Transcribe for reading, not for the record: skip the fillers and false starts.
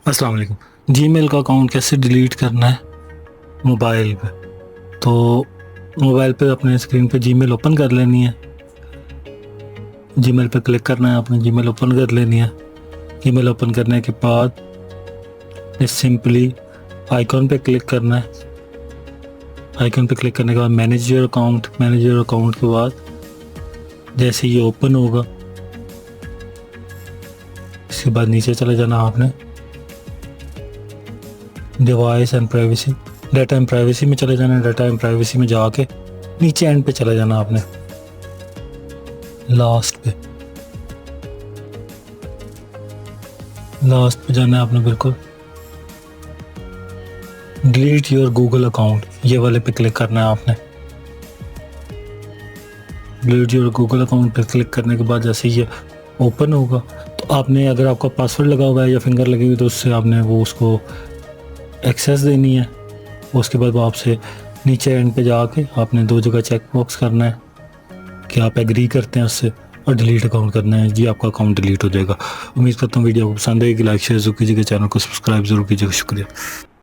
अस्सलाम वालेकुम। जीमेल का अकाउंट कैसे डिलीट करना है मोबाइल पे। तो मोबाइल पे अपने स्क्रीन पे जीमेल ओपन कर लेनी है। जीमेल पे क्लिक करना है, आपने जीमेल ओपन कर लेनी है। जीमेल ओपन करने के बाद सिंपली आइकॉन पे क्लिक करना है। आइकॉन पे क्लिक करने के बाद मैनेज योर अकाउंट के बाद जैसे ये ओपन होगा इसके बाद नीचे चले जाना आपने device and privacy, data and privacy में चले जाना है। डाटा एंड प्राइवेसी में जाके नीचे एंड पे चले जाना आपने, लास्ट पे जाना है आपने बिल्कुल। डिलीट योर गूगल अकाउंट ये वाले पे क्लिक करना है आपने। डिलीट योर गूगल अकाउंट पे क्लिक करने के बाद जैसे ये ओपन होगा तो आपने, अगर आपका पासवर्ड लगा हुआ है या फिंगर लगी हुई तो उससे आपने वो उसको एक्सेस देनी है। उसके बाद वो आपसे नीचे एंड पे जाके आपने दो जगह चेक बॉक्स करना है कि आप एग्री करते हैं उससे, और डिलीट अकाउंट करना है। जी आपका अकाउंट डिलीट हो जाएगा। उम्मीद करता हूँ वीडियो को पसंद आएगी। लाइक शेयर जरूर कीजिएगा, चैनल को सब्सक्राइब जरूर कीजिएगा। शुक्रिया।